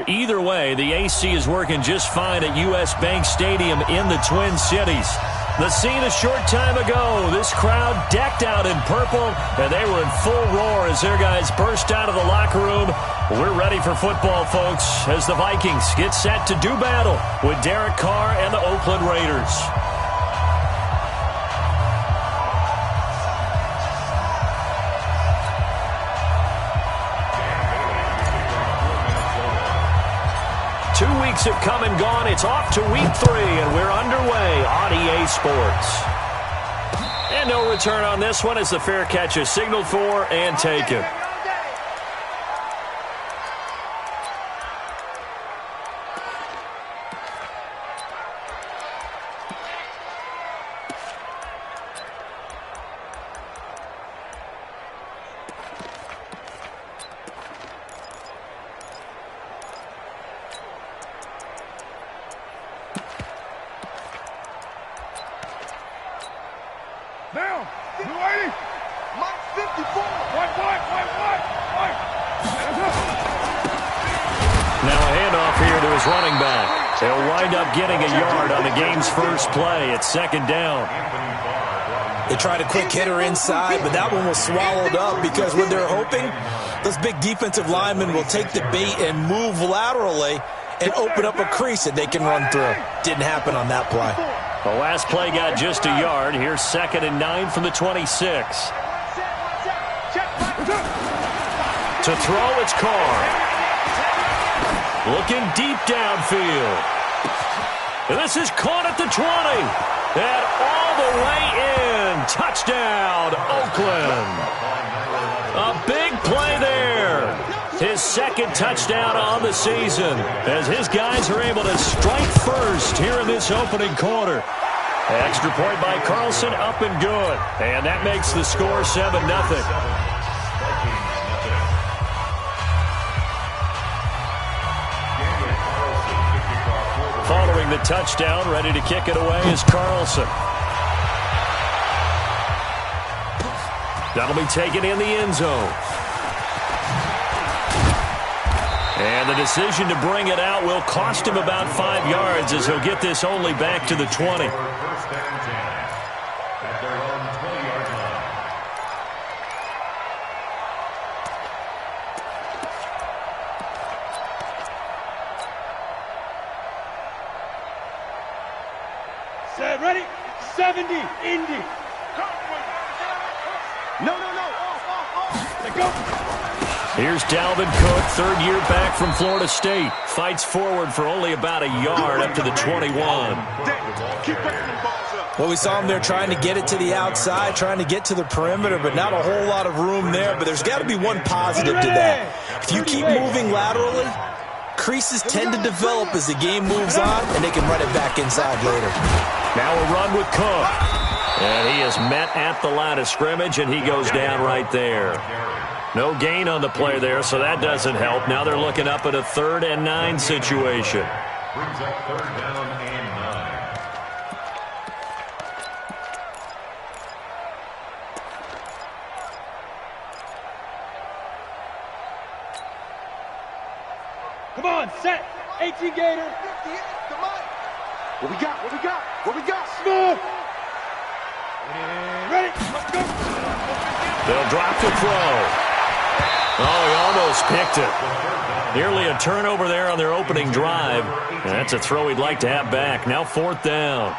either way, the AC is working just fine at U.S. Bank Stadium in the Twin Cities. The scene a short time ago, this crowd decked out in purple, and they were in full roar as their guys burst out of the locker room. We're ready for football, folks, as the Vikings get set to do battle with Derek Carr and the Oakland Raiders. Have come and gone. It's off to week 3, and we're underway on EA Sports. And no return on this one as the fair catch is signaled for and taken. Down. 280. Mike 54. White. Now a handoff here to his running back. They'll wind up getting a yard on the game's first play. It's second down. They tried a quick hitter inside, but that one was swallowed up because what they're hoping, those big defensive linemen will take the bait and move laterally and open up a crease that they can run through. Didn't happen on that play. The last play got just a yard. Here's 2nd and 9 from the 26. To throw, it's Carr. Looking deep downfield. And this is caught at the 20. And all the way in. Touchdown, Oakland. A big play there. His 2nd touchdown on the season as his guys are able to strike first here in this opening quarter. Extra point by Carlson, up and good. And that makes the score 7-0. Following the touchdown, ready to kick it away is Carlson. That'll be taken in the end zone. And the decision to bring it out will cost him about 5 yards as he'll get this only back to the 20. Set, ready? 70, Indy. No. Let go. Here's Dalvin Cook, 3rd year back from Florida State. Fights forward for only about a yard up to the 21. Well, we saw him there trying to get it to the outside, trying to get to the perimeter, but not a whole lot of room there. But there's got to be one positive to that. If you keep moving laterally, creases tend to develop as the game moves on, and they can run it back inside later. Now a run with Cook. And he is met at the line of scrimmage, and he goes down right there. No gain on the play there, so that doesn't help. Now they're looking up at a 3rd and 9 situation. Brings up 3rd down and 9. Come on, set. 18 Gator. What we got? Smooth. Ready? Let's go. They'll drop to throw. Oh, he almost picked it. Nearly a turnover there on their opening drive. And that's a throw he'd like to have back. Now 4th down.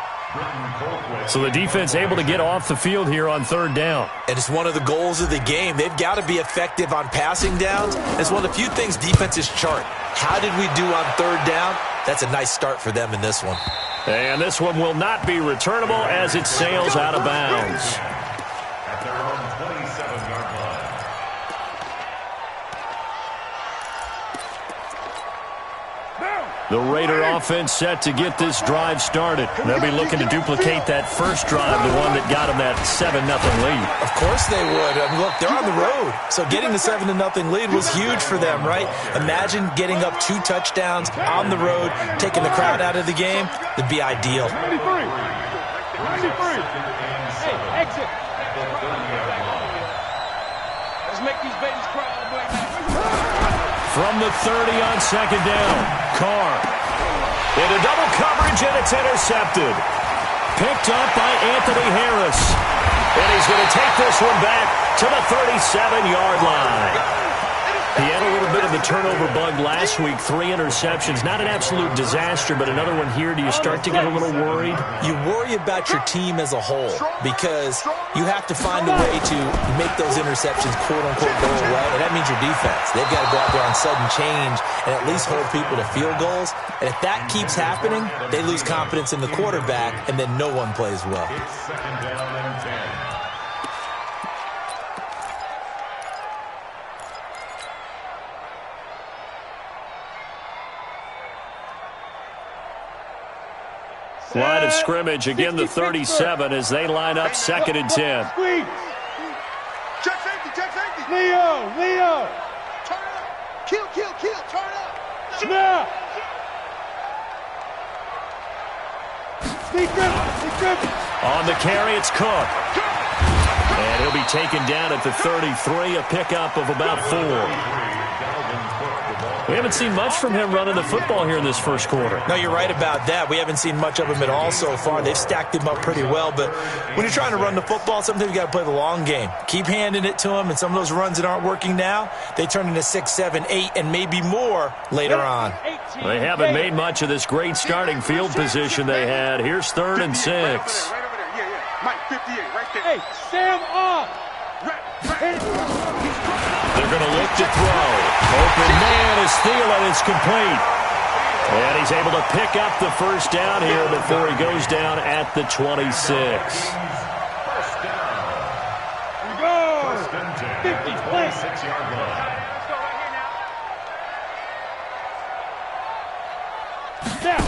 So the defense able to get off the field here on 3rd down. And it's one of the goals of the game. They've got to be effective on passing downs. It's one of the few things defenses chart. How did we do on 3rd down? That's a nice start for them in this one. And this one will not be returnable as it sails out of bounds. At their own 27-yard line. The Raider offense set to get this drive started. They'll be looking to duplicate that first drive, the one that got them that 7-0 lead. Of course they would. I mean, look, they're on the road. So getting the 7-0 lead was huge for them, right? Imagine getting up 2 touchdowns on the road, taking the crowd out of the game. It'd be ideal. 23. Hey, exit. Let's make these babies cry all the way back. From the 30 on second down. Carr. Into double coverage, and it's intercepted. Picked up by Anthony Harris. And he's going to take this one back to the 37-yard line. He had a little bit of the turnover bug last week, 3 interceptions. Not an absolute disaster, but another one here. Do you start to get a little worried? You worry about your team as a whole because you have to find a way to make those interceptions, quote-unquote, go away, and that means your defense. They've got to go out there on sudden change and at least hold people to field goals. And if that keeps happening, they lose confidence in the quarterback, and then no one plays well. It's second down and 10. Line of scrimmage, again the 37 as they line up second and 10. Squeeze. Check safety, check safety. Leo. Turn up. Kill, turn up. Snap. Sneak grip. On the carry, it's Cook. And he'll be taken down at the 33, a pickup of about 4. We haven't seen much from him running the football here in this first quarter. No, you're right about that. We haven't seen much of him at all so far. They've stacked him up pretty well, but when you're trying to run the football, sometimes you got to play the long game. Keep handing it to him, and some of those runs that aren't working now, they turn into 6, 7, 8, and maybe more later on. They haven't made much of this great starting field position they had. Here's 3rd and 6. Right over there. Yeah. Mike, 58, right there. Hey, Sam off. They're going to look to throw. Open man is Thielen. It's complete. And he's able to pick up the first down here before he goes down at the 26. First down. Go. First and 10. 50, 26-yard line. Now.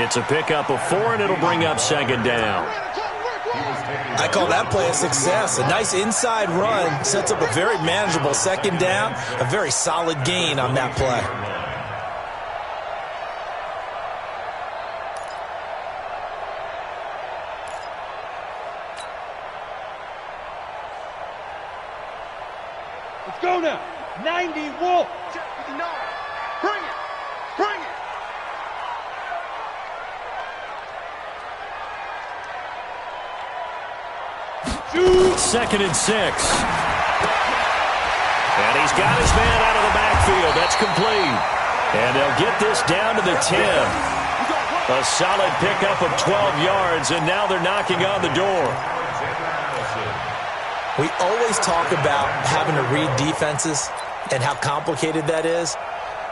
It's a pickup of 4, and it'll bring up second down. I call that play a success. A nice inside run sets up a very manageable second down, a very solid gain on that play. Let's go now. 90 Wolf. 59. Bring it. 2nd and 6. And he's got his man out of the backfield. That's complete. And they'll get this down to the 10. A solid pickup of 12 yards, and now they're knocking on the door. We always talk about having to read defenses and how complicated that is.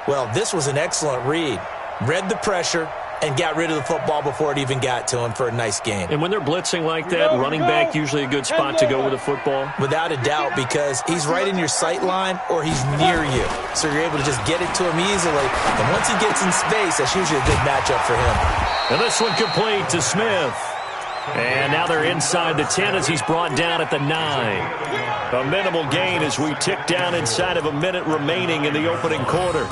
Well, this was an excellent read. Read the pressure and got rid of the football before it even got to him for a nice gain. And when they're blitzing like that, running back usually a good spot to go with the football. Without a doubt, because he's right in your sight line or he's near you. So you're able to just get it to him easily. And once he gets in space, that's usually a good matchup for him. And this one complete to Smith. And now they're inside the 10 as he's brought down at the 9. A minimal gain as we tick down inside of a minute remaining in the opening quarter.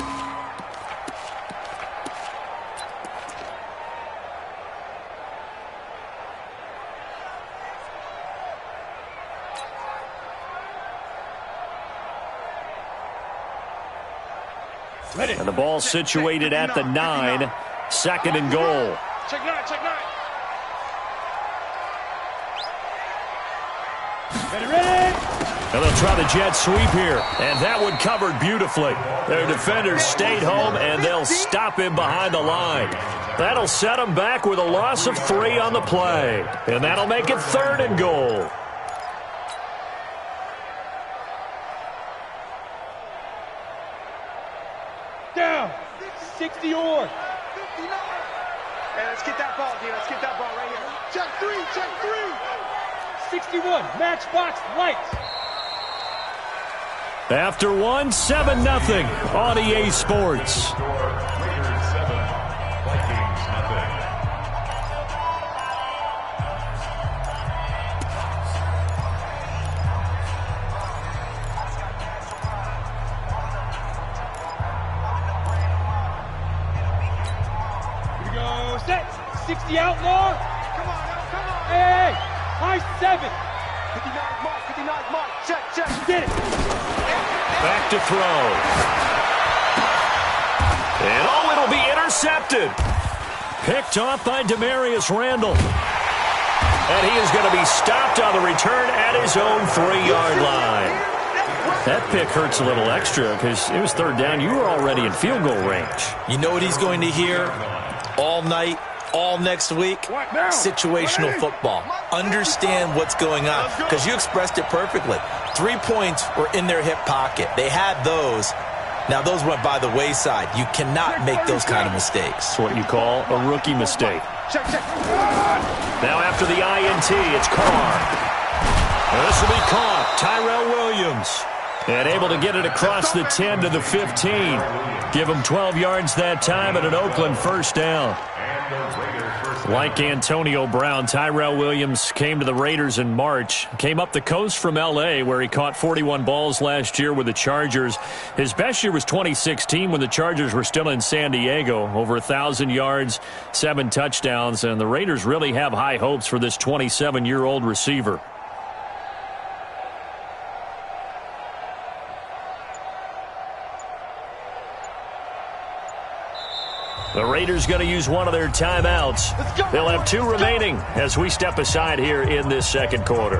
And the ball situated at the 9. 2nd and goal. Check 9. Ready. And they'll try the jet sweep here. And that one covered beautifully. Their defenders stayed home, and they'll stop him behind the line. That'll set them back with a loss of 3 on the play. And that'll make it 3rd and goal. Down. 60 or. 59. Hey, let's get that ball, dude. Let's get that ball right here. Check 3. 61. Matchbox lights. After 1, 7-0 on EA Sports. Raiders 7, Vikings nothing. Here we go. Set. 60 outlaw. Come on. Hey. High 7. 59 mark. 59. Back to throw. And it'll be intercepted. Picked off by Demarius Randall. And he is going to be stopped on the return at his own 3-yard line. That pick hurts a little extra because it was third down. You were already in field goal range. You know what he's going to hear all night, all next week? Situational football. Understand what's going on because you expressed it perfectly. 3 points were in their hip pocket. They had those. Now, those went by the wayside. You cannot make those kind of mistakes. It's what you call a rookie mistake. Now, after the INT, it's Carr. This will be caught. Tyrell Williams. And able to get it across the 10 to the 15. Give him 12 yards that time and an Oakland first down. Like Antonio Brown, Tyrell Williams came to the Raiders in March. Came up the coast from L.A., where he caught 41 balls last year with the Chargers. His best year was 2016 when the Chargers were still in San Diego. Over 1,000 yards, 7 touchdowns, and the Raiders really have high hopes for this 27-year-old receiver. The Raiders going to use one of their timeouts. They'll have 2 remaining as we step aside here in this second quarter.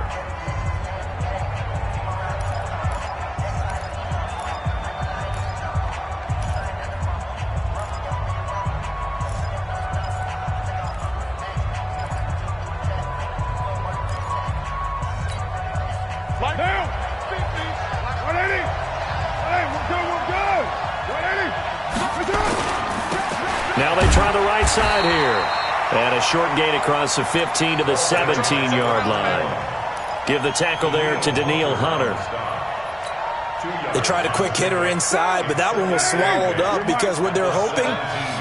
Right down. 180. Hey, we're good. 180. Now they try the right side here. And a short gain across the 15 to the 17-yard line. Give the tackle there to Danielle Hunter. They tried a quick hitter inside, but that one was swallowed up because what they're hoping,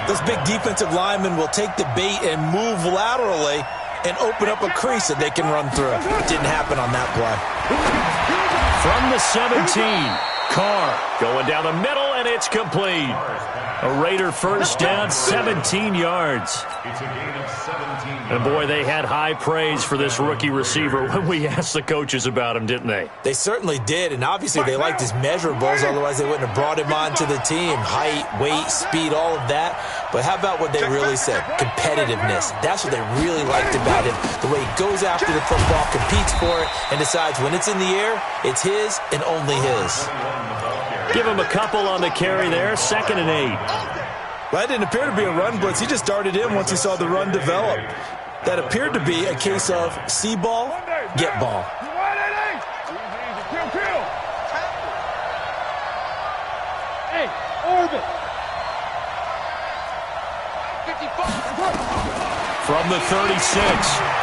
those big defensive linemen will take the bait and move laterally and open up a crease that they can run through. Didn't happen on that play. From the 17, Carr going down the middle, and it's complete. A Raider first down, 17 yards. It's a gain of 17. And boy, they had high praise for this rookie receiver when we asked the coaches about him, didn't they? They certainly did, and obviously they liked his measurables, otherwise they wouldn't have brought him onto the team. Height, weight, speed, all of that. But how about what they really said? Competitiveness. That's what they really liked about him. The way he goes after the football, competes for it, and decides when it's in the air, it's his and only his. Give him a couple on the carry there, 2nd and 8. Well, that didn't appear to be a run blitz. He just darted in once he saw the run develop. That appeared to be a case of see ball, get ball. Hey, orbit. From the 36,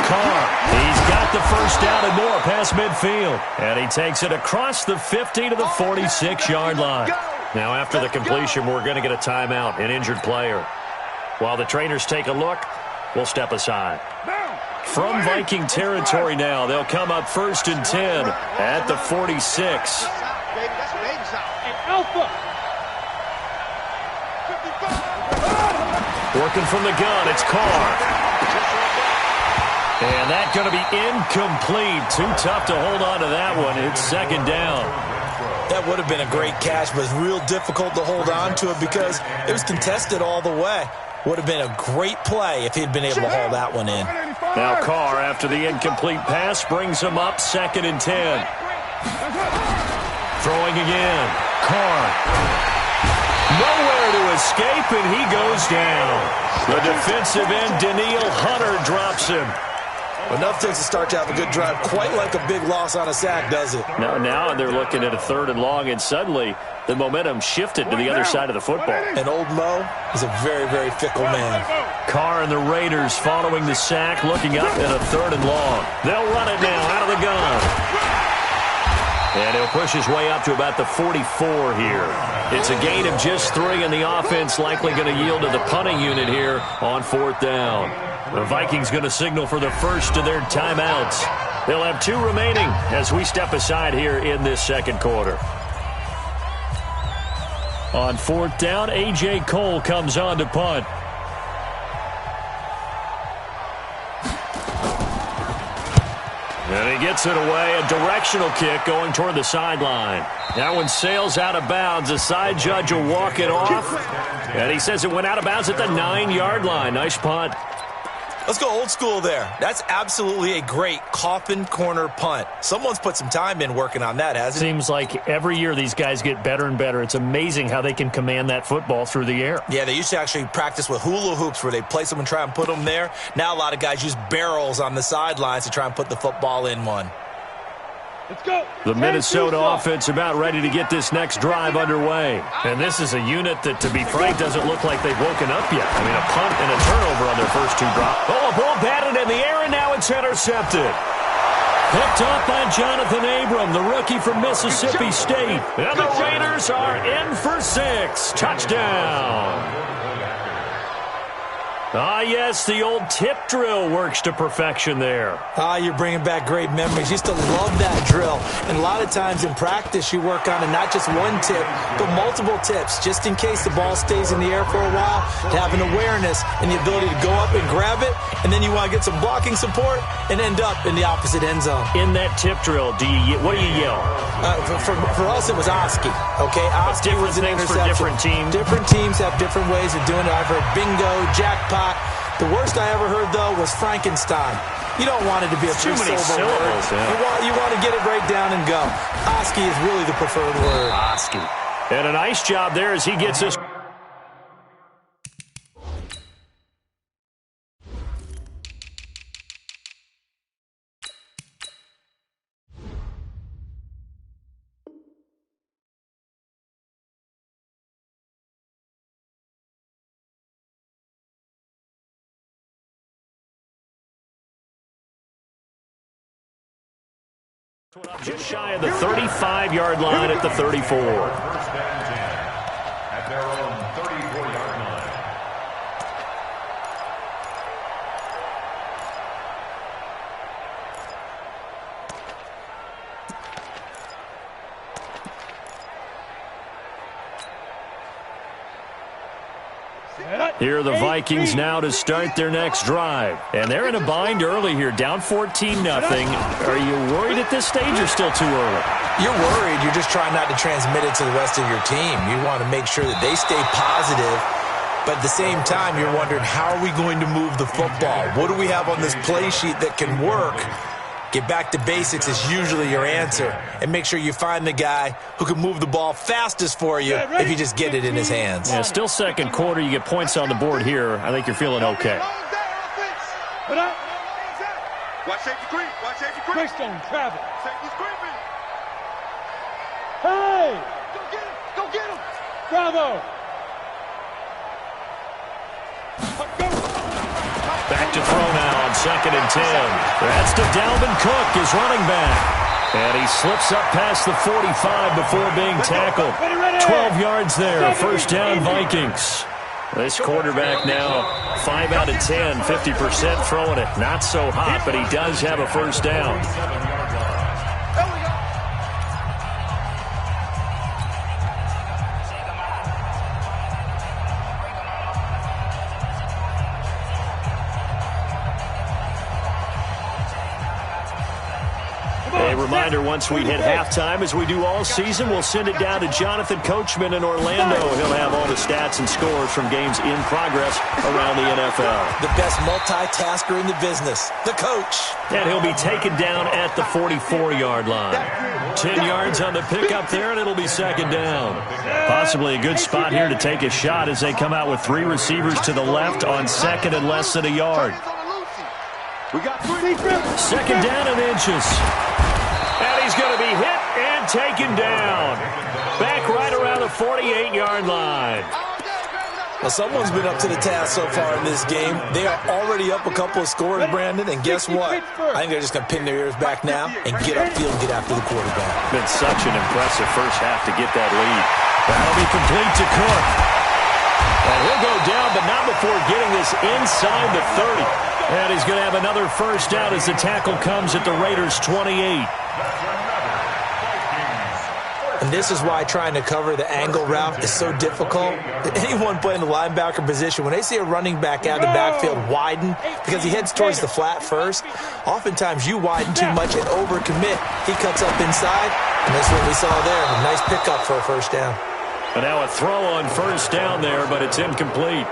Carr. He's got the first down and more past midfield. And he takes it across the 50 to the 46-yard line. Now, after the completion, we're going to get a timeout, an injured player. While the trainers take a look, we'll step aside. From Viking territory now, they'll come up 1st and 10 at the 46. Working from the gun, it's Carr. And that's going to be incomplete. Too tough to hold on to that one. It's 2nd down. That would have been a great catch, but it's real difficult to hold on to it because it was contested all the way. Would have been a great play if he'd been able to haul that one in. Now Carr, after the incomplete pass, brings him up 2nd and 10. Throwing again. Carr. Nowhere to escape, and he goes down. The defensive end, Danielle Hunter, drops him. Enough takes to start to have a good drive. Quite like a big loss on a sack, does it? Now they're looking at a 3rd and long, and suddenly the momentum shifted to the other side of the football. And old Mo is a very, very fickle man. Carr and the Raiders following the sack, looking up at a 3rd and long. They'll run it now out of the gun. And he'll push his way up to about the 44 here. It's a gain of just 3, and the offense likely going to yield to the punting unit here on 4th down. The Vikings going to signal for the first of their timeouts. They'll have 2 remaining as we step aside here in this second quarter. On 4th down, A.J. Cole comes on to punt. And he gets it away, a directional kick going toward the sideline. That one sails out of bounds. The side judge will walk it off. And he says it went out of bounds at the 9-yard line. Nice punt. Let's go old school there. That's absolutely a great coffin corner punt. Someone's put some time in working on that, hasn't it? Seems like every year these guys get better and better. It's amazing how they can command that football through the air. Yeah, they used to actually practice with hula hoops where they place them and try and put them there. Now a lot of guys use barrels on the sidelines to try and put the football in one. Let's go. The Minnesota offense about ready to get this next drive underway. And this is a unit that, to be frank, doesn't look like they've woken up yet. I mean, a punt and a turnover on their first 2 drops. Oh, a ball batted in the air, and now it's intercepted. Picked off by Jonathan Abram, the rookie from Mississippi State. And the Raiders are in for 6. Touchdown. Ah, yes, the old tip drill works to perfection there. Ah, you're bringing back great memories. Used to love that drill. And a lot of times in practice, you work on it, not just one tip, but multiple tips, just in case the ball stays in the air for a while, to have an awareness and the ability to go up and grab it, and then you want to get some blocking support and end up in the opposite end zone. In that tip drill, what do you yell? For us, it was Oski. Okay, Oski was an interception. For different teams. Different teams have different ways of doing it. I've heard bingo, jackpot. The worst I ever heard, though, was Frankenstein. You don't want it to be a too many syllable syllables. word. Yeah. You want to get it right down and go. Oski is really the preferred word. Oski. And a nice job there as he gets us. Just shy of the 35-yard line at the 34. First and 10 at their own 34-yard line. Here are the Vikings now to start their next drive. And they're in a bind early here, down 14-0. Are you worried at this stage or still too early? You're worried. You're just trying not to transmit it to the rest of your team. You want to make sure that they stay positive. But at the same time, you're wondering, how are we going to move the football? What do we have on this play sheet that can work? Get back to basics is usually your answer. And make sure you find the guy who can move the ball fastest for you if you just get it in his hands. Yeah, still second quarter. You get points on the board here. I think you're feeling okay. Watch safety creep. Watch safety creep. Greystone travel. Safety's creeping. Hey! Go get him. Go get him. Bravo! Back to throw now on 2nd and 10. That's to Dalvin Cook, his running back. And he slips up past the 45 before being tackled. 12 yards there, first down Vikings. This quarterback now 5 out of 10, 50% throwing it. Not so hot, but he does have a first down. A reminder, once we hit halftime, as we do all season, we'll send it down to Jonathan Coachman in Orlando. He'll have all the stats and scores from games in progress around the NFL. The best multitasker in the business, the coach. And he'll be taken down at the 44-yard line. 10 yards on the pickup there, and it'll be 2nd down. Possibly a good spot here to take a shot as they come out with 3 receivers to the left on 2nd and less than a yard. We got 3. 2nd down and inches. And he's going to be hit and taken down. Back right around the 48-yard line. Well, someone's been up to the task so far in this game. They are already up a couple of scores, Brandon, and guess what? I think they're just going to pin their ears back now and get upfield and get after the quarterback. Been such an impressive first half to get that lead. That'll be complete to Cook. And he'll go down, but not before getting this inside the 30. And he's going to have another first down as the tackle comes at the Raiders' 28. And this is why trying to cover the angle route is so difficult. Anyone playing the linebacker position, when they see a running back out of the backfield widen because he heads towards the flat first, oftentimes you widen too much and overcommit. He cuts up inside, and that's what we saw there. A nice pickup for a first down. And now a throw on first down there, but it's incomplete.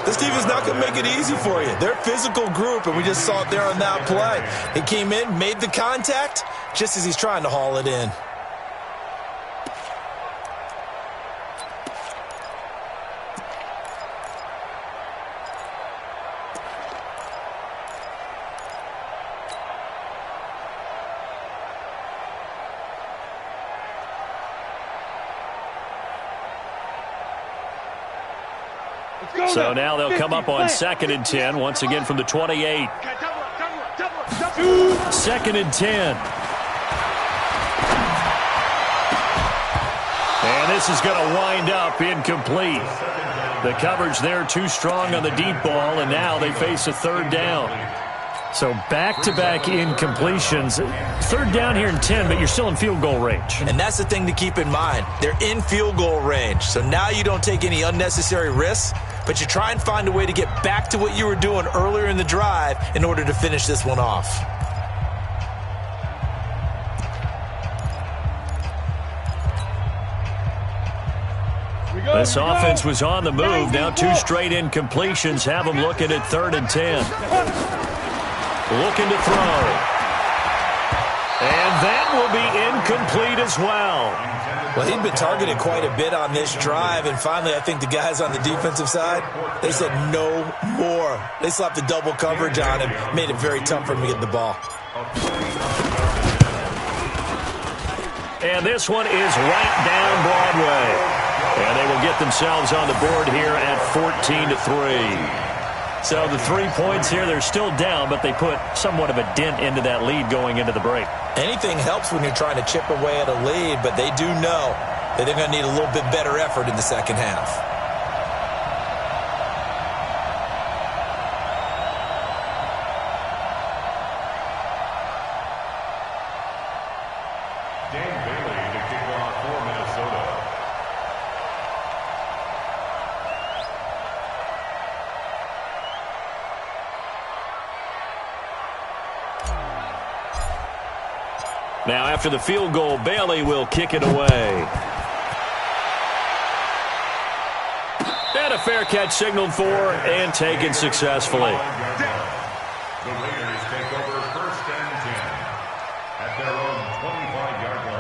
This team is not going to make it easy for you. They're a physical group, and we just saw it there on that play. He came in, made the contact, just as he's trying to haul it in. So now they'll come up on 2nd and 10, once again from the 28. 2nd and 10. And this is going to wind up incomplete. The coverage there too strong on the deep ball, and now they face a 3rd down. So back-to-back incompletions. 3rd down here and 10, but you're still in field goal range. And that's the thing to keep in mind. They're in field goal range. So now you don't take any unnecessary risks, but you try and find a way to get back to what you were doing earlier in the drive in order to finish this one off. This offense was on the move. Now 2 straight incompletions have them looking at 3rd and 10. Looking to throw. And that will be incomplete as well. Well, he'd been targeted quite a bit on this drive, and finally I think the guys on the defensive side, they said no more. They slapped the double coverage on him, made it very tough for him to get the ball. And this one is right down Broadway. And they will get themselves on the board here at 14-3. So the 3 points here, they're still down, but they put somewhat of a dent into that lead going into the break. Anything helps when you're trying to chip away at a lead, but they do know that they're going to need a little bit better effort in the second half. Now, after the field goal, Bailey will kick it away. And a fair catch signaled for and taken successfully. The Raiders take over 1st and 10 at their own 25-yard line.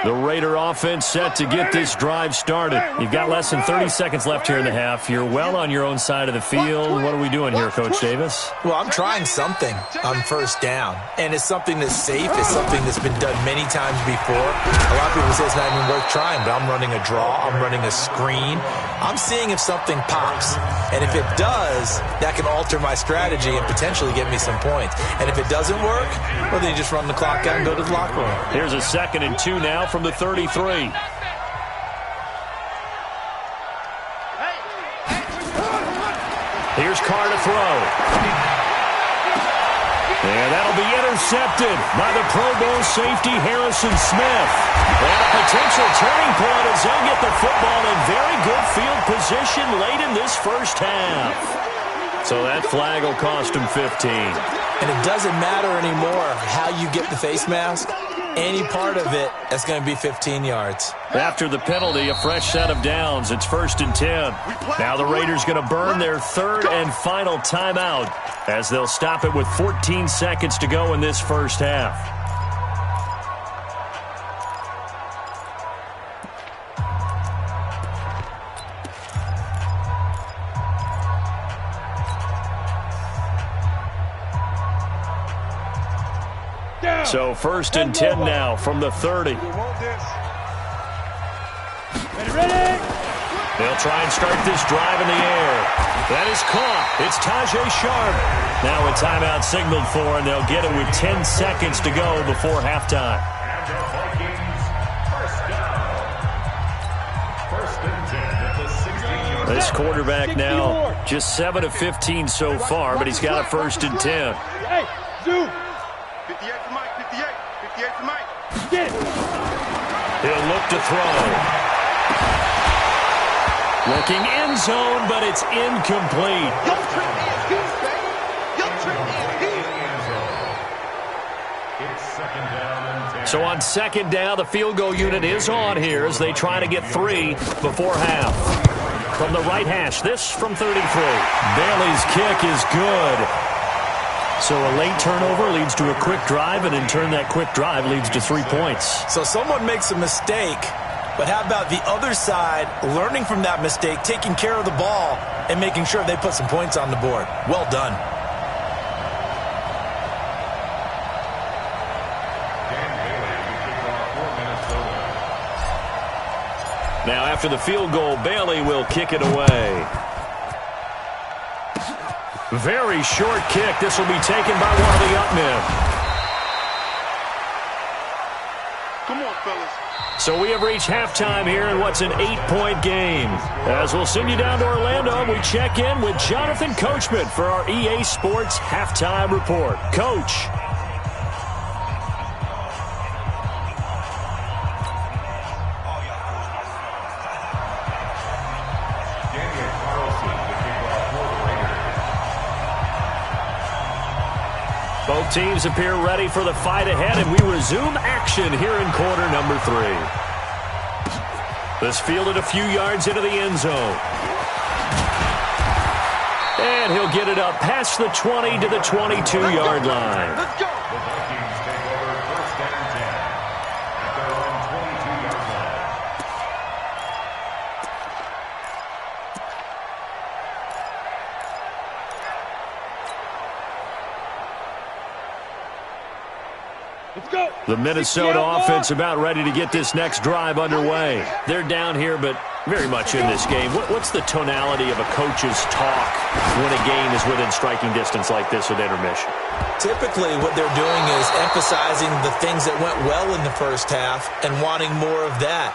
The Raider offense set to get this drive started. You've got less than 30 seconds left here in the half. You're well on your own side of the field. What are we doing here, Coach Davis? Well, I'm trying something on first down, and it's something that's safe. It's something that's been done many times before. A lot of people say it's not even worth trying, but I'm running a draw. I'm running a screen. I'm seeing if something pops, and if it does, that can alter my strategy and potentially get me some points. And if it doesn't work, well, then you just run the clock out and go to the locker room. Here's a 2nd and 2 now from the 33. Here's Carr to throw. And that'll be intercepted by the Pro Bowl safety Harrison Smith. And a potential turning point as they'll get the football in very good field position late in this first half. So that flag will cost him 15. And it doesn't matter anymore how you get the face mask. Any part of it, that's going to be 15 yards. After the penalty, a fresh set of downs. It's 1st and 10. Now the Raiders going to burn their 3rd and final timeout as they'll stop it with 14 seconds to go in this first half. So 1st and 10 now from the 30. They'll try and start this drive in the air. That is caught. It's Tajay Sharp. Now a timeout signaled for, and they'll get it with 10 seconds to go before halftime. And the Vikings first down. 1st and 10 at the 16-yard line. This quarterback now just 7 of 15 so far, but he's got a 1st and 10. Hey, Zoo. 58 for Mike, 58. 58 for Mike. Get it. He'll look to throw. Looking end zone, but it's incomplete. Your trick is here, baby. Your trick is here. It's second down and 10. So on second down, the field goal unit is on here as they try to get 3 before half. From the right hash, this from 33. Bailey's kick is good. So a late turnover leads to a quick drive, and in turn that quick drive leads to 3 points. So someone makes a mistake, but how about the other side learning from that mistake, taking care of the ball, and making sure they put some points on the board? Well done. Now after the field goal, Bailey will kick it away. Very short kick. This will be taken by one of the up men. Come on, fellas. So we have reached halftime here in what's an 8-point game. As we'll send you down to Orlando, we check in with Jonathan Coachman for our EA Sports Halftime Report. Coach. Both teams appear ready for the fight ahead, and we resume action here in quarter number 3. This fielded a few yards into the end zone. And he'll get it up past the 20 to the 22-yard line. Let's go. The Vikings take over first and 10 at their own 22-yard line. Let's go. The Minnesota offense about ready to get this next drive underway. They're down here, but very much in this game. What's the tonality of a coach's talk when a game is within striking distance like this with intermission? Typically, what they're doing is emphasizing the things that went well in the first half and wanting more of that.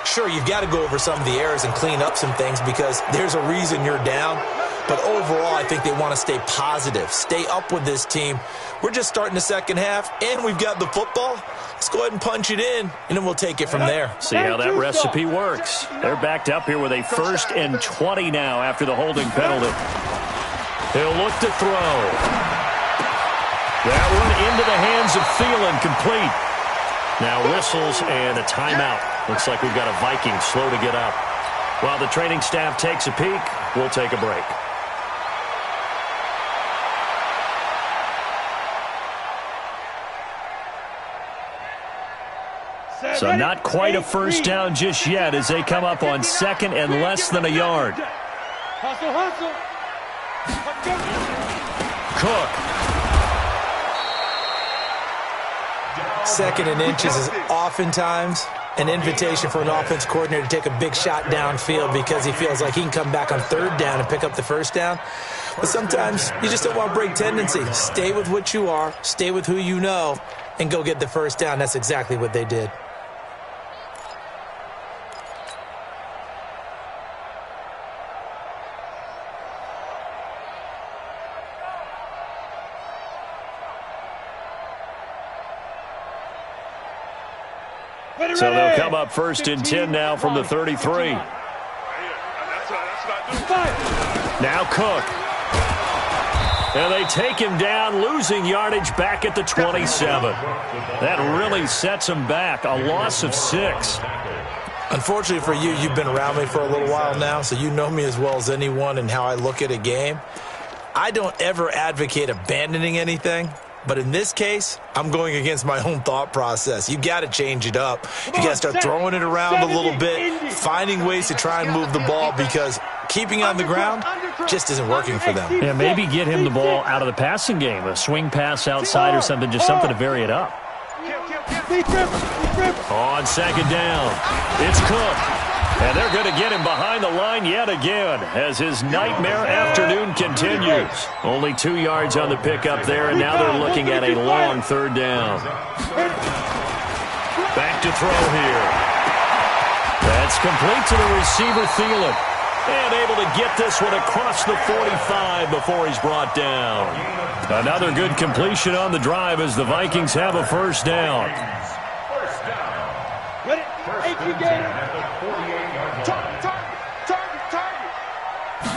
Sure, you've got to go over some of the errors and clean up some things because there's a reason you're down. But overall, I think they want to stay positive, stay up with this team. We're just starting the second half, and we've got the football. Let's go ahead and punch it in, and then we'll take it from there. See how that recipe works. They're backed up here with a 1st and 20 now after the holding penalty. He'll look to throw. That one into the hands of Thielen, complete. Now whistles and a timeout. Looks like we've got a Viking slow to get up. While the training staff takes a peek, we'll take a break. So not quite a first down just yet as they come up on 2nd and less than a yard. Hustle, hustle. Cook. 2nd and inches is oftentimes an invitation for an offense coordinator to take a big shot downfield because he feels like he can come back on 3rd down and pick up the first down. But sometimes you just don't want to break tendency. Stay with what you are, stay with who you know, and go get the first down. That's exactly what they did. So they'll come up 1st and 10 now from the 33. Now Cook. And they take him down, losing yardage back at the 27. That really sets him back, a loss of 6. Unfortunately for you, you've been around me for a little while now, so you know me as well as anyone and how I look at a game. I don't ever advocate abandoning anything. But in this case, I'm going against my own thought process. You got to change it up. You got to start throwing it around a little bit, finding ways to try and move the ball because keeping on the ground just isn't working for them. Yeah, maybe get him the ball out of the passing game, a swing pass outside or something, just something to vary it up. On 2nd down, it's Cook. And they're going to get him behind the line yet again as his nightmare afternoon continues. Only 2 yards on the pickup there, and now they're looking at a long 3rd down. Back to throw here. That's complete to the receiver, Thielen. And able to get this one across the 45 before he's brought down. Another good completion on the drive as the Vikings have a first down. Ready? AP game. Target.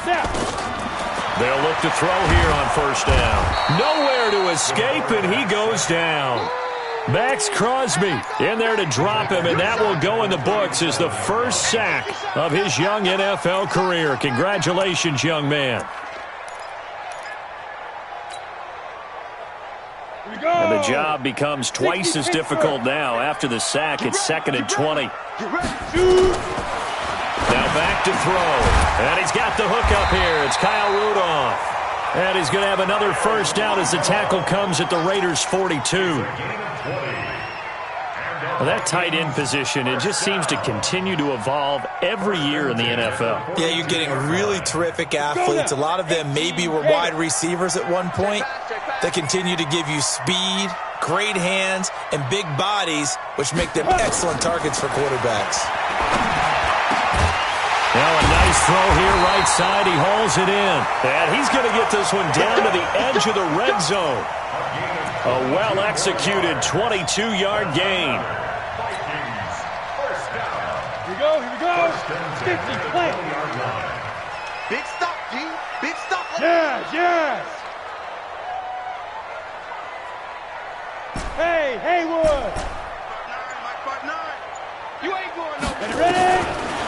Snap. They'll look to throw here on first down. Nowhere to escape, and he goes down. Max Crosby in there to drop him, and that will go in the books as the first sack of his young NFL career. Congratulations, young man. And the job becomes twice as difficult now. After the sack, it's 2nd and 20. Now back to throw. And he's got the hook up here. It's Kyle Rudolph. And he's going to have another first down as the tackle comes at the Raiders' 42. Well, that tight end position, it just seems to continue to evolve every year in the NFL. Yeah, you're getting really terrific athletes. A lot of them maybe were wide receivers at one point. They continue to give you speed, great hands, and big bodies, which make them excellent targets for quarterbacks. Now a nice throw here, right side. He hauls it in. And he's going to get this one down to the edge of the red zone. A well-executed 22-yard gain. Here we go. 50, play. Big stop, G. Big stop. Yes. Hey, Haywood. You ain't going nowhere. Ready?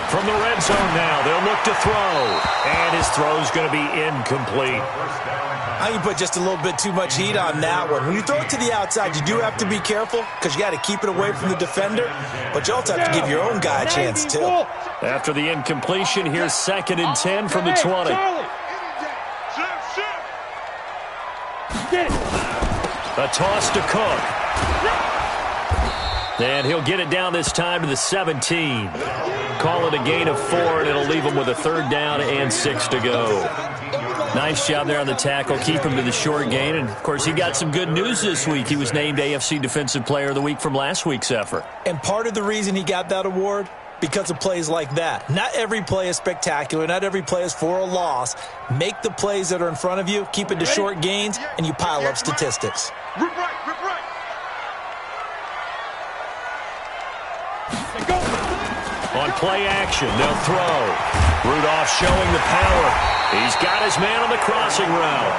From the red zone now, they'll look to throw. And his throw's going to be incomplete. I can put just a little bit too much heat on that one. When you throw it to the outside, you do have to be careful because you got to keep it away from the defender. But you also have to give your own guy a chance, too. After the incompletion, here's 2nd and 10 from the 20. A toss to Cook. And he'll get it down this time to the 17. Call it a gain of 4, and it'll leave him with a 3rd down and 6 to go. Nice job there on the tackle. Keep him to the short gain. And, of course, he got some good news this week. He was named AFC Defensive Player of the Week from last week's effort. And part of the reason he got that award, because of plays like that. Not every play is spectacular. Not every play is for a loss. Make the plays that are in front of you, keep it to short gains, and you pile up statistics. Rip right. On play action, they'll throw. Rudolph showing the power. He's got his man on the crossing route.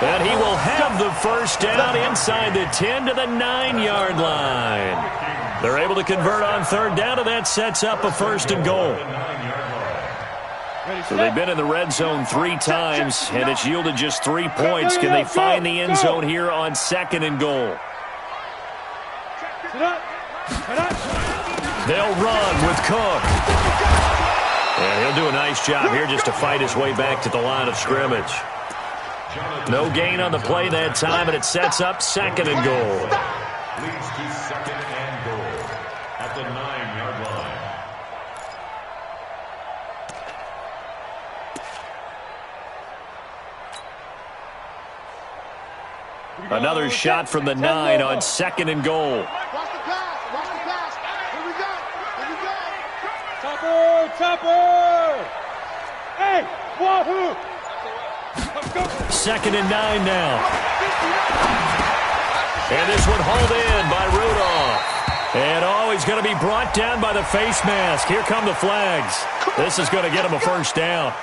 And he will have the first down inside the 10 to the 9-yard line. They're able to convert on 3rd down, and that sets up a 1st and goal. So they've been in the red zone 3 times, and it's yielded just 3 points. Can they find the end zone here on 2nd and goal? They'll run with Cook. And he'll do a nice job here just to fight his way back to the line of scrimmage. No gain on the play that time, and it sets up 2nd and goal. Leads to 2nd and goal at the 9-yard line. Another shot from the 9 on 2nd and goal. Topper! Hey, wahoo! 2nd and 9 now. And this one hauled in by Rudolph. And he's going to be brought down by the face mask. Here come the flags. This is going to get him a first down.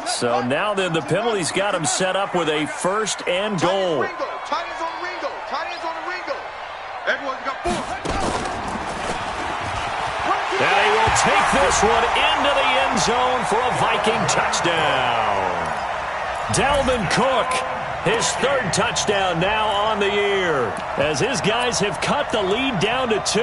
So now then, the penalty's got him set up with a 1st and goal. Tight ends on the Ringo. Everyone's got 4. And he will take this one into the end zone for a Viking touchdown. Dalvin Cook, his 3rd touchdown now on the year, as his guys have cut the lead down to 2.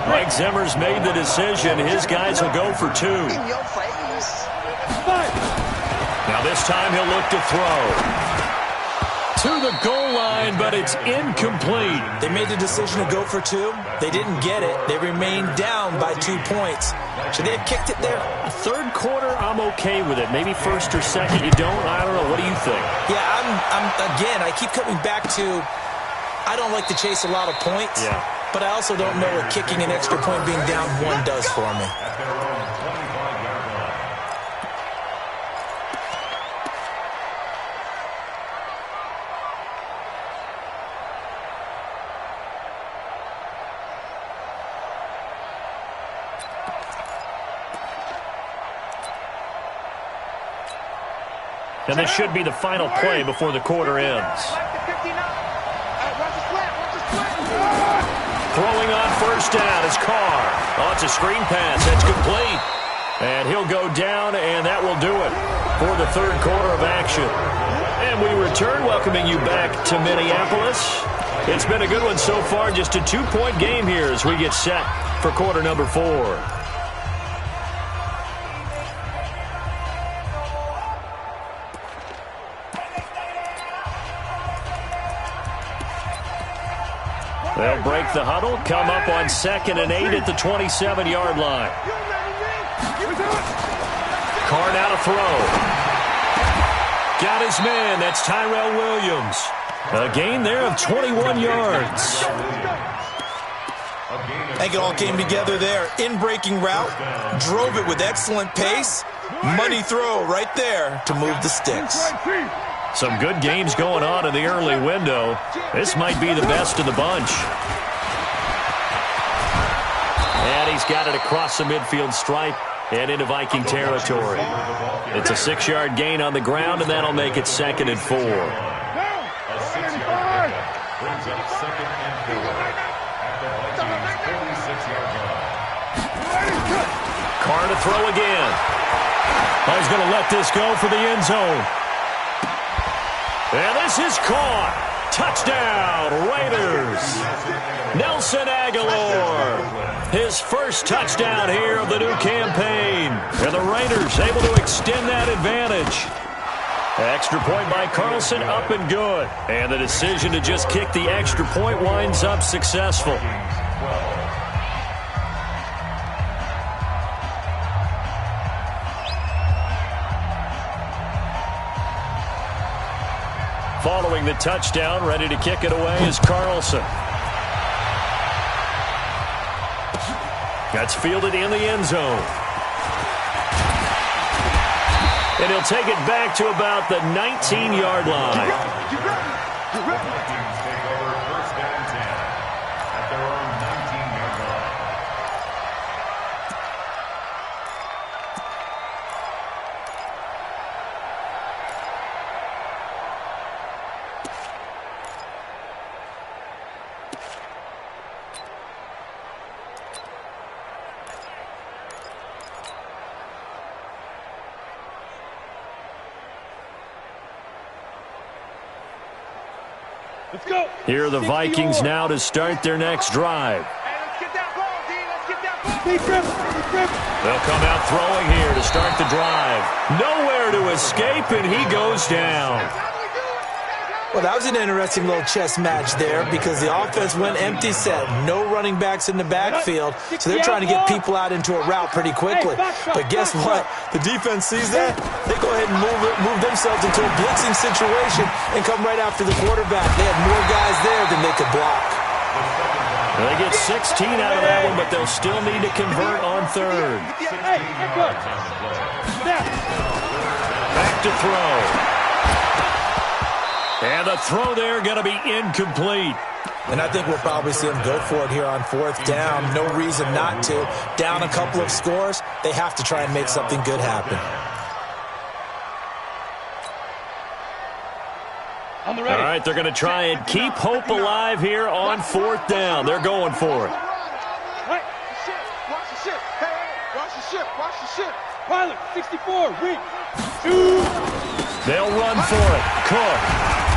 Mike Zimmer's made the decision. His guys will go for 2. In your face. Now this time he'll look to throw. To the goal line, but it's incomplete. They made the decision to go for 2. They didn't get it. They remained down by 2 points. Should they have kicked it there? Third quarter, I'm okay with it. Maybe first or second, you don't. I don't know. What do you think? Yeah, again, I keep coming back to I don't like to chase a lot of points. Yeah. But I also don't know what kicking an extra point being down 1 does for me. And this should be the final play before the quarter ends. Throwing on first down is Carr. Oh, it's a screen pass. That's complete. And he'll go down, and that will do it for the third quarter of action. And we return, welcoming you back to Minneapolis. It's been a good one so far. Just a 2-point game here as we get set for quarter number 4. They'll break the huddle, come up on 2nd and 8 at the 27-yard line. Carr now to throw. Got his man. That's Tyrell Williams. A gain there of 21 yards. I think it all came together there. In-breaking route, drove it with excellent pace. Money throw right there to move the sticks. Some good games going on in the early window. This might be the best of the bunch. And he's got it across the midfield stripe and into Viking territory. It's a 6-yard gain on the ground, and that'll make it 2nd and 4. A 6-yard pickup brings up 2nd and 4 at the Vikings' 46-yard line. Carr to throw again. Oh, he's going to let this go for the end zone. And this is caught. Touchdown, Raiders. Nelson Aguilar. His first touchdown here of the new campaign. And the Raiders able to extend that advantage. Extra point by Carlson, up and good. And the decision to just kick the extra point winds up successful. Following the touchdown, ready to kick it away is Carlson. That's fielded in the end zone. And he'll take it back to about the 19-yard line. Vikings take over 1st and 10 at their own 19-yard line. Let's go. Here are the Vikings now to start their next drive. Let's get that ball, D. Let's get that ball. They'll come out throwing here to start the drive. Nowhere to escape, and he goes down. Well, that was an interesting little chess match there because the offense went empty set. No running backs in the backfield, so they're trying to get people out into a route pretty quickly. But guess what? The defense sees that. They go ahead and move themselves into a blitzing situation and come right after the quarterback. They had more guys there than they could block. They get 16 out of that one, but they'll still need to convert on 3rd. Back to throw. And the throw there going to be incomplete. And I think we'll probably see them go for it here on 4th down. No reason not to. Down a couple of scores, they have to try and make something good happen. All right, they're going to try and keep hope alive here on 4th down. They're going for it. Watch the ship. Hey, watch the ship. Watch the ship. Pilot, 64, read. They'll run for it. Cook.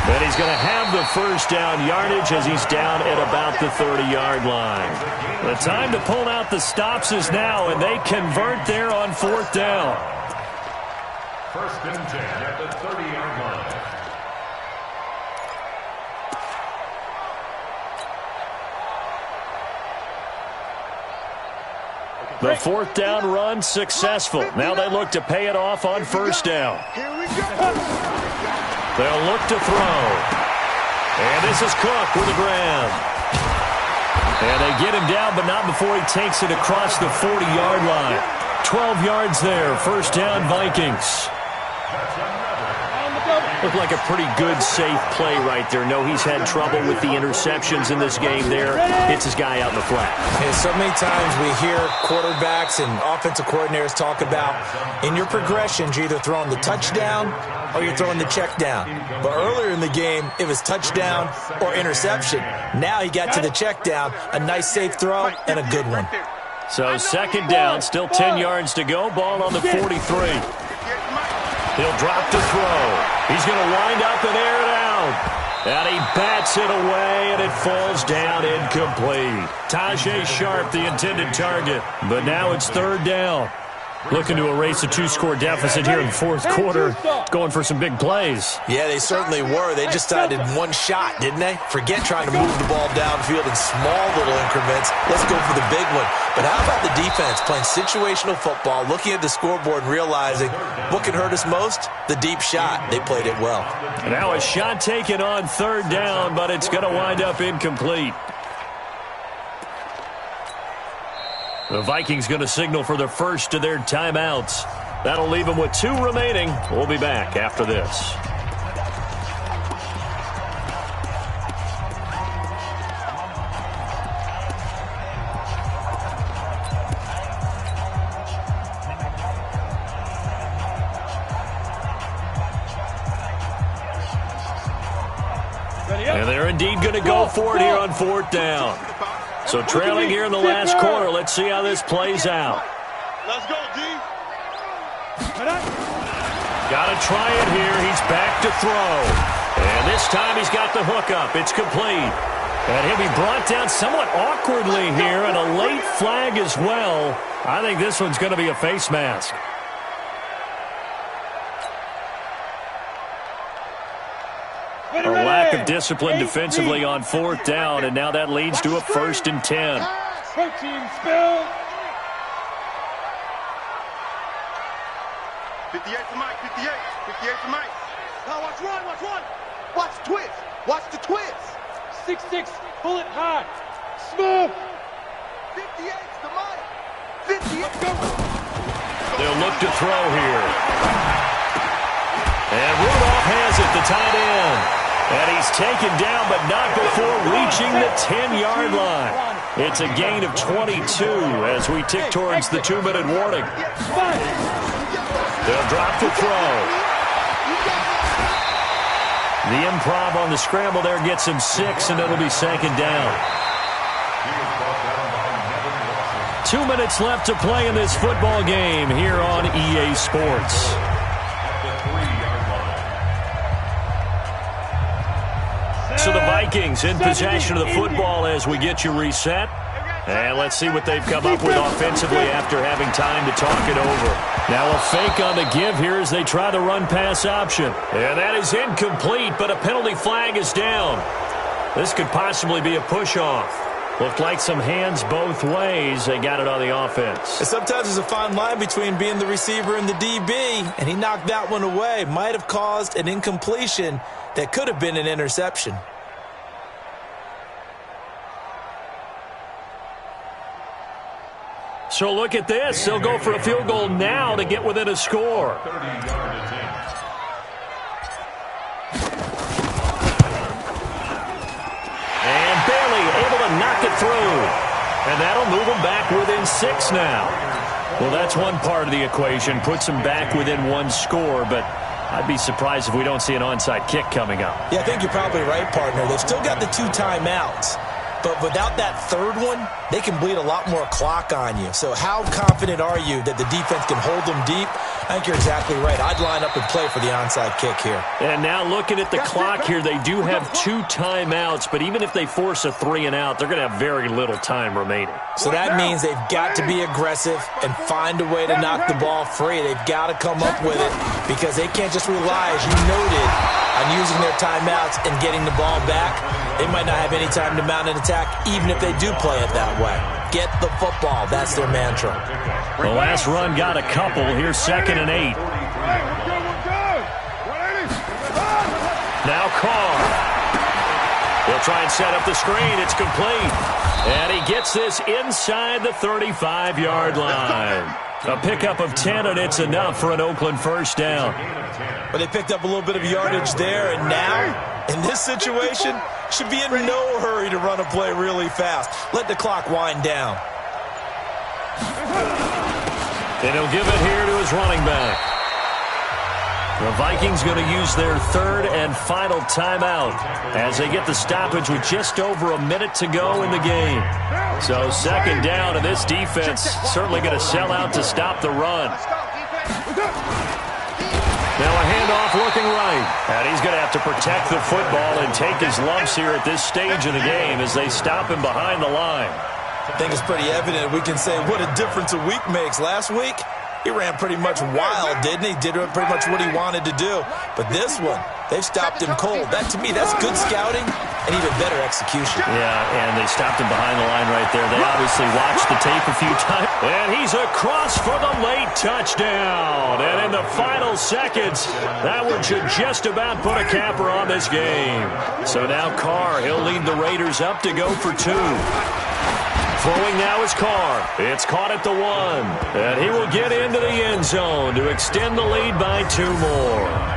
And he's going to have the first down yardage as he's down at about the 30-yard line. The time to pull out the stops is now, and they convert there on 4th down. 1st and 10 at the 30-yard line. The 4th down run successful. Now they look to pay it off on 1st down. They'll look to throw. And this is Cook with a grab. And they get him down, but not before he takes it across the 40-yard line. 12 yards there. 1st down, Vikings. Looked like a pretty good, safe play right there. No, he's had trouble with the interceptions in this game there. Hits his guy out in the flat. And so many times we hear quarterbacks and offensive coordinators talk about in your progressions, you're either throwing the touchdown or you're throwing the check down. But earlier in the game, it was touchdown or interception. Now he got to the check down, a nice safe throw and a good one. So 2nd down, still 10 yards to go. Ball on the 43. He'll drop to throw. He's going to wind up and air it out. And he bats it away, and it falls down incomplete. Tajay Sharp, the intended target. But now it's 3rd down. Looking to erase a 2-score deficit here in the 4th quarter. Going for some big plays. Yeah, they certainly were. They just decided one shot, didn't they? Forget trying to move the ball downfield in small little increments. Let's go for the big one. But how about the defense playing situational football, looking at the scoreboard and realizing what can hurt us most? The deep shot. They played it well. And now a shot taken on 3rd down, but it's going to wind up incomplete. The Vikings going to signal for the first of their timeouts. That'll leave them with 2 remaining. We'll be back after this. And they're indeed going to go for it here on 4th down. So trailing here in the last quarter. Let's see how this plays out. Let's go, D. Got to try it here. He's back to throw. And this time he's got the hook up. It's complete. And he'll be brought down somewhat awkwardly here, and a late flag as well. I think this one's going to be a face mask. A lack of discipline defensively on 4th down, and now that leads to a 1st and 10. Protein spill. 58 for Mike, 58. 58 for Mike. Now watch one, watch one. Watch the twist. Watch the twist. 6-6, pull it high. Smooth. 58's the Mike. 58, go. They'll look to throw here. And Rudolph has it, the tight end. And he's taken down, but not before reaching the 10-yard line. It's a gain of 22 as we tick towards the 2-minute warning. They'll drop the throw. The improv on the scramble there gets him 6, and it'll be 2nd down. 2 minutes left to play in this football game here on EA Sports. So the Vikings in possession of the football as we get you reset. And let's see what they've come up with offensively after having time to talk it over. Now a fake on the give here as they try the run-pass option. And that is incomplete, but a penalty flag is down. This could possibly be a push-off. Looked like some hands both ways. They got it on the offense. Sometimes there's a fine line between being the receiver and the DB, and he knocked that one away. Might have caused an incompletion that could have been an interception. So look at this. They'll go for a field goal now to get within a score. And Bailey able to knock it through. And that'll move them back within 6 now. Well, that's one part of the equation. Puts them back within 1 score, but I'd be surprised if we don't see an onside kick coming up. Yeah, I think you're probably right, partner. They've still got the 2 timeouts. But without that 3rd one, they can bleed a lot more clock on you. So how confident are you that the defense can hold them deep, I think you're exactly right. I'd line up and play for the onside kick here. And now looking at the clock here, they do have 2 timeouts, but even if they force a 3 and out, they're going to have very little time remaining. So that means they've got to be aggressive and find a way to knock the ball free. They've got to come up with it because they can't just rely, as you noted, on using their timeouts and getting the ball back. They might not have any time to mount an attack, even if they do play it that way. Get the football. That's their mantra. The last run got a couple. Here's 2nd and 8. Now Carr. He'll try and set up the screen. It's complete. And he gets this inside the 35-yard line. A pickup of 10, and it's enough for an Oakland first down. But they picked up a little bit of yardage there, and now, in this situation, should be in no hurry to run a play really fast. Let the clock wind down. And he'll give it here to his running back. The Vikings going to use their 3rd and final timeout as they get the stoppage with just over a minute to go in the game. So 2nd down, and this defense certainly going to sell out to stop the run. Now a handoff looking right. And he's going to have to protect the football and take his lumps here at this stage of the game as they stop him behind the line. I think it's pretty evident. We can say what a difference a week makes. Last week, he ran pretty much wild, didn't he? Did pretty much what he wanted to do. But this one, they've stopped him cold. That, to me, that's good scouting and even better execution. Yeah, and they stopped him behind the line right there. They obviously watched the tape a few times. And he's across for the late touchdown. And in the final seconds, that one should just about put a capper on this game. So now Carr, he'll lead the Raiders up to go for 2. Throwing now is Carr. It's caught at the 1. And he will get into the end zone to extend the lead by 2 more.